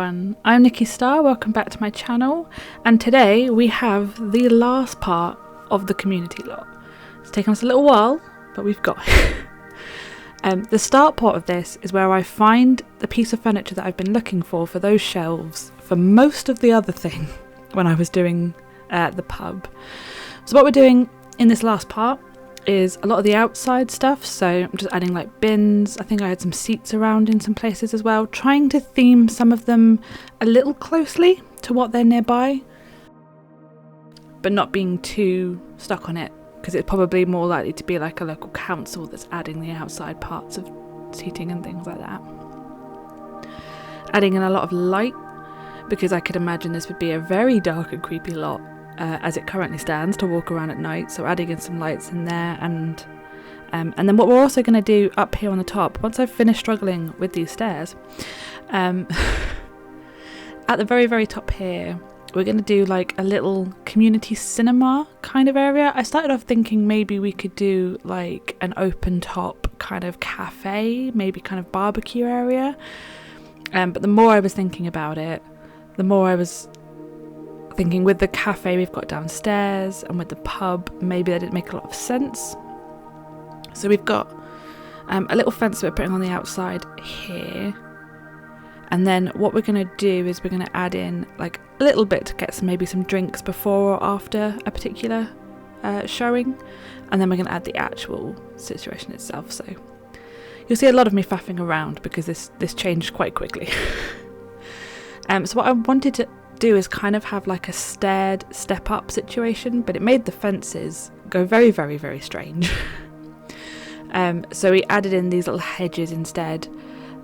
everyone, I'm Nikki Starr, welcome back to my channel, and today we have the last part of the community lot. It's taken us a little while, but we've got it. The start part of this is where I find the piece of furniture that I've been looking for those shelves for most of the other thing when I was doing the pub. So what we're doing in this last part is a lot of the outside stuff, so I'm just adding like bins. I think I had some seats around in some places as well, trying to theme some of them a little closely to what they're nearby, but not being too stuck on it, because it's probably more likely to be like a local council that's adding the outside parts of seating and things like that. Adding in a lot of light, because I could imagine this would be a very dark and creepy lot as it currently stands to walk around at night, so adding in some lights in there, and then what we're also going to do up here on the top, once I've finished struggling with these stairs, at the very top here we're going to do like a little community cinema kind of area. I started off thinking maybe we could do like an open top kind of cafe, maybe kind of barbecue area, but the more I was thinking about it, the more I was thinking with the cafe we've got downstairs and with the pub, maybe that didn't make a lot of sense. So we've got a little fence that we're putting on the outside here, and then what we're going to do is we're going to add in like a little bit to get maybe some drinks before or after a particular showing, and then we're going to add the actual situation itself. So you'll see a lot of me faffing around because this changed quite quickly. So what I wanted to do is kind of have like a staired step up situation, but it made the fences go very strange. So we added in these little hedges instead,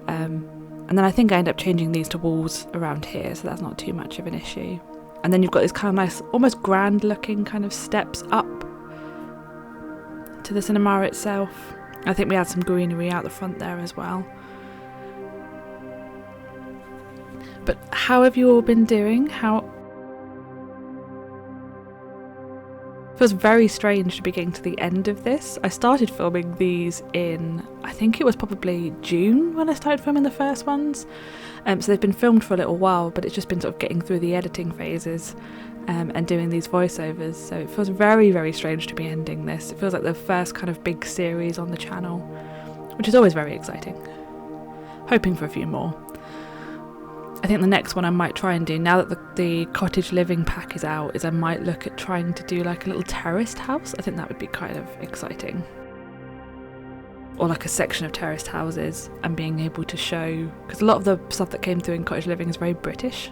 and then I think I ended up changing these to walls around here, so that's not too much of an issue. And then you've got these kind of nice, almost grand looking kind of steps up to the cinema itself. I think we had some greenery out the front there as well. But how have you all been doing? It feels very strange to be getting to the end of this. I started filming these in, I think it was probably June when I started filming the first ones. So they've been filmed for a little while, but it's just been sort of getting through the editing phases and doing these voiceovers. So it feels very strange to be ending this. It feels like the first kind of big series on the channel, which is always very exciting. Hoping for a few more. I think the next one I might try and do, now that the cottage living pack is out, is I might look at trying to do like a little terraced house. I think that would be kind of exciting. Or like a section of terraced houses, and being able to show, because a lot of the stuff that came through in cottage living is very British,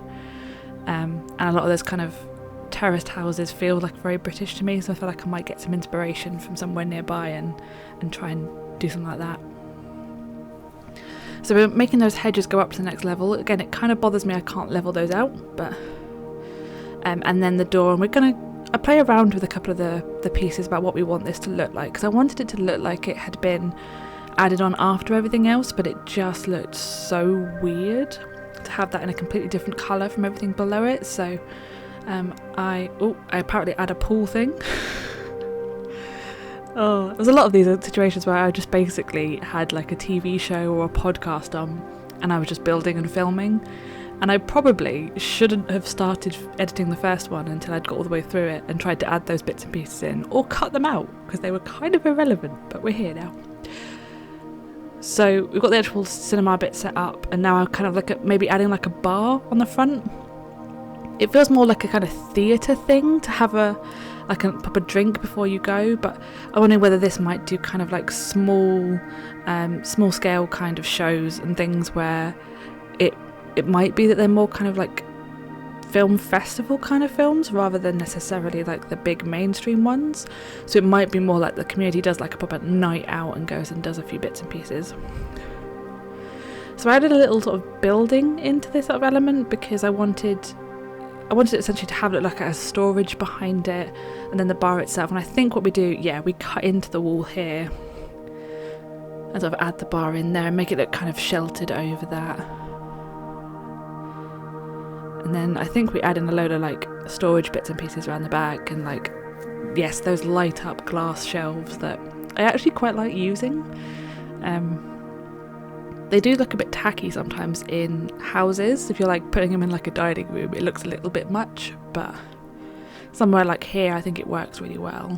and a lot of those kind of terraced houses feel like very British to me, so I feel like I might get some inspiration from somewhere nearby and try and do something like that. So we're making those hedges go up to the next level. Again, it kind of bothers me I can't level those out, but and then the door, and we're going to play around with a couple of the pieces about what we want this to look like, because I wanted it to look like it had been added on after everything else, but it just looked so weird to have that in a completely different colour from everything below it. So I apparently add a pool thing. Oh, there's a lot of these situations where I just basically had like a TV show or a podcast on, and I was just building and filming, and I probably shouldn't have started editing the first one until I'd got all the way through it and tried to add those bits and pieces in, or cut them out because they were kind of irrelevant, but we're here now. So we've got the actual cinema bit set up, and now I kind of look at maybe adding like a bar on the front. It feels more like a kind of theatre thing to have a proper drink before you go, but I wonder whether this might do kind of like small scale kind of shows and things where it might be that they're more kind of like film festival kind of films rather than necessarily like the big mainstream ones. So it might be more like the community does like a proper night out and goes and does a few bits and pieces. So I added a little sort of building into this sort of element because I wanted it essentially to have it like a storage behind it, and then the bar itself. And I think what we do, we cut into the wall here and sort of add the bar in there and make it look kind of sheltered over that. And then I think we add in a load of like storage bits and pieces around the back, and like, yes, those light up glass shelves that I actually quite like using. They do look a bit tacky sometimes in houses. If you're like putting them in like a dining room, it looks a little bit much, but somewhere like here I think it works really well.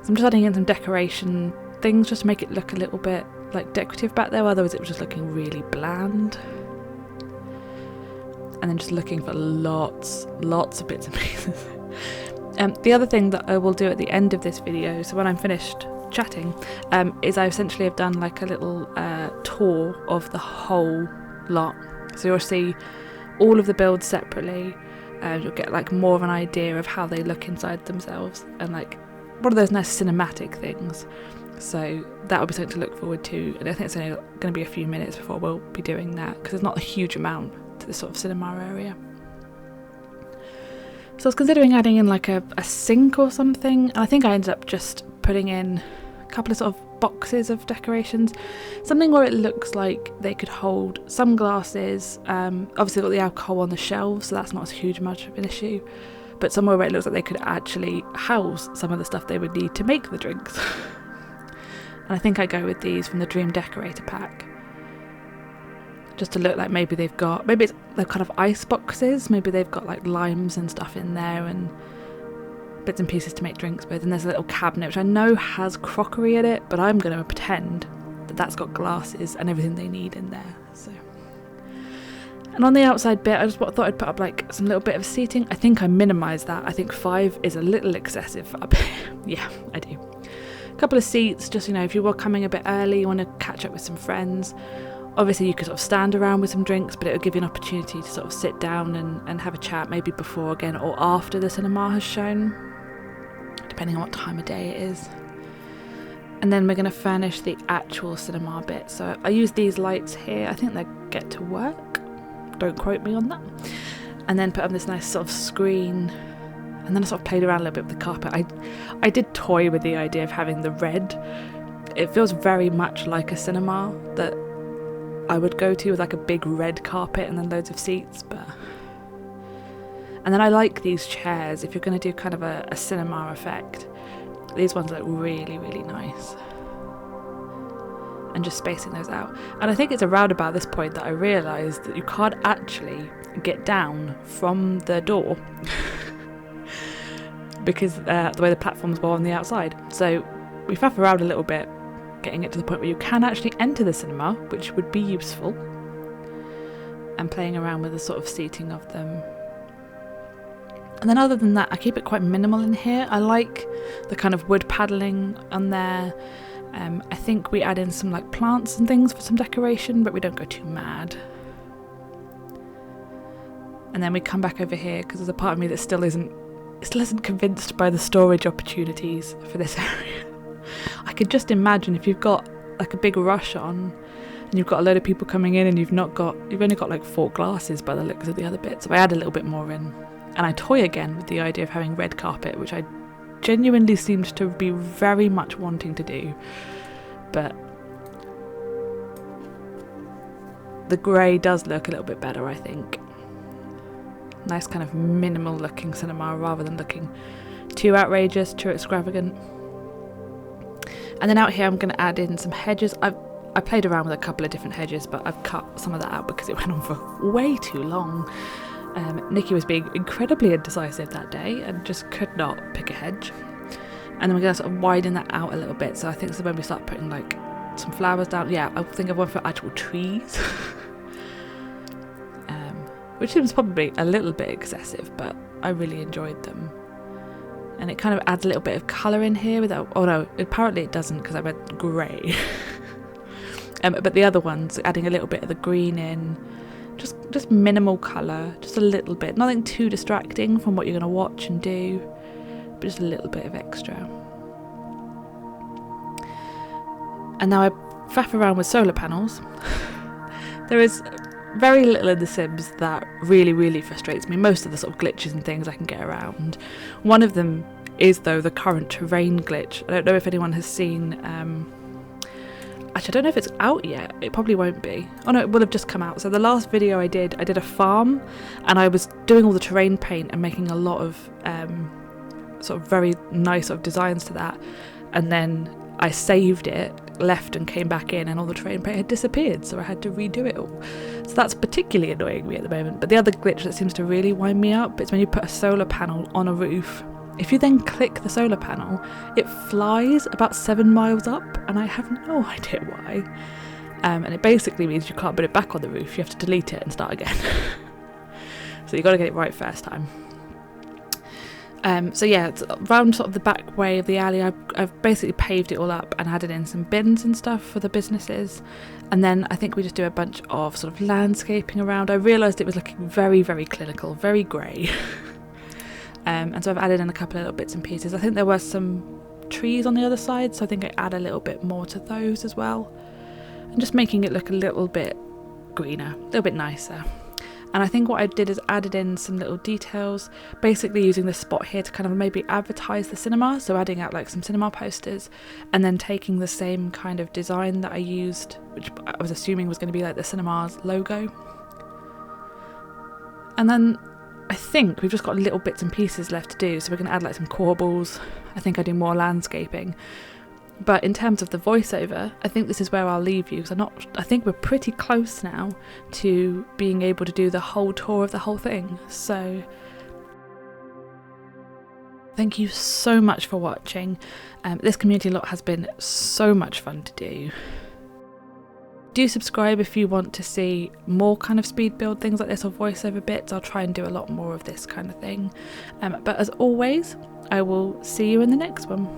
So I'm just adding in some decoration things just to make it look a little bit like decorative back there, otherwise it was just looking really bland. And then just looking for lots of bits and pieces. The other thing that I will do at the end of this video, so when I'm finished chatting, is I essentially have done like a little tour of the whole lot. So you'll see all of the builds separately, you'll get like more of an idea of how they look inside themselves, and like one of those nice cinematic things. So that will be something to look forward to, and I think it's only going to be a few minutes before we'll be doing that, because there's not a huge amount to this sort of cinema area. So I was considering adding in like a sink or something, and I think I ended up just putting in a couple of sort of boxes of decorations, something where it looks like they could hold some glasses. Obviously got the alcohol on the shelves, so that's not as huge much of an issue, but somewhere where it looks like they could actually house some of the stuff they would need to make the drinks. And I think I go with these from the Dream Decorator pack, just to look like maybe they're kind of ice boxes, maybe they've got like limes and stuff in there and bits and pieces to make drinks with. And there's a little cabinet which I know has crockery in it, but I'm going to pretend that that's got glasses and everything they need in there. So, and on the outside bit, I just thought I'd put up like some little bit of seating. I think I minimised that. I think 5 is a little excessive up here. Yeah, I do. A couple of seats, just, you know, if you were coming a bit early, you want to catch up with some friends. Obviously you could sort of stand around with some drinks, but it would give you an opportunity to sort of sit down and have a chat, maybe before again or after the cinema has shown, depending on what time of day it is. And then we're going to furnish the actual cinema bit. So I use these lights here. I think they get to work. Don't quote me on that. And then put on this nice sort of screen. And then I sort of played around a little bit with the carpet. I did toy with the idea of having the red. It feels very much like a cinema that I would go to with like a big red carpet and then loads of seats. And then I like these chairs. If you're going to do kind of a cinema effect, these ones look really, really nice. And just spacing those out. And I think it's around about this point that I realised that you can't actually get down from the door because the way the platforms were on the outside. So we faff around a little bit, getting it to the point where you can actually enter the cinema, which would be useful, and playing around with the sort of seating of them. And then other than that, I keep it quite minimal in here. I like the kind of wood paddling on there. I think we add in some like plants and things for some decoration, but we don't go too mad. And then we come back over here because there's a part of me that still isn't convinced by the storage opportunities for this area. I could just imagine if you've got like a big rush on and you've got a load of people coming in and you've only got like 4 glasses by the looks of the other bits. So I add a little bit more in, and I toy again with the idea of having red carpet, which I genuinely seemed to be very much wanting to do, but the grey does look a little bit better, I think. Nice kind of minimal looking cinema rather than looking too outrageous, too extravagant. And then out here I'm going to add in some hedges. I played around with a couple of different hedges, but I've cut some of that out because it went on for way too long. Nikki was being incredibly indecisive that day and just could not pick a hedge. And then we're going to sort of widen that out a little bit. So I think when we start putting like some flowers down, yeah, I think I've gone for actual trees. Which seems probably a little bit excessive, but I really enjoyed them. And it kind of adds a little bit of colour in here without... Oh no, apparently it doesn't because I went grey. But the other ones, adding a little bit of the green in. Just minimal colour, just a little bit. Nothing too distracting from what you're going to watch and do, but just a little bit of extra. And now I faff around with solar panels. There is very little in The Sims that really, really frustrates me. Most of the sort of glitches and things I can get around. One of them is, though, the current terrain glitch. I don't know if anyone has seen... Actually, I don't know if it's out yet. It probably won't be. Oh no, it will have just come out. So the last video I did a farm, and I was doing all the terrain paint and making a lot of sort of very nice sort of designs to that. And then I saved it left and came back in and all the terrain paint had disappeared, so I had to redo it all. So that's particularly annoying me at the moment. But the other glitch that seems to really wind me up is when you put a solar panel on a roof. If you then click the solar panel, it flies about 7 miles up, and I have no idea why. And it basically means you can't put it back on the roof, you have to delete it and start again. So you've got to get it right first time. So yeah, around sort of the back way of the alley, I've basically paved it all up and added in some bins and stuff for the businesses. And then I think we just do a bunch of sort of landscaping around. I realised it was looking very, very clinical, very grey. And so I've added in a couple of little bits and pieces. I think there were some trees on the other side, so I think I add a little bit more to those as well. And just making it look a little bit greener, a little bit nicer. And I think what I did is added in some little details, basically using this spot here to kind of maybe advertise the cinema, so adding out like some cinema posters, and then taking the same kind of design that I used, which I was assuming was going to be like the cinema's logo. And then I think we've just got little bits and pieces left to do, so we're going to add like some corbels. I think I do more landscaping. But in terms of the voiceover, I think this is where I'll leave you, because I think we're pretty close now to being able to do the whole tour of the whole thing. So thank you so much for watching. This community lot has been so much fun to do. Do subscribe if you want to see more kind of speed build things like this or voiceover bits. I'll try and do a lot more of this kind of thing. But as always, I will see you in the next one.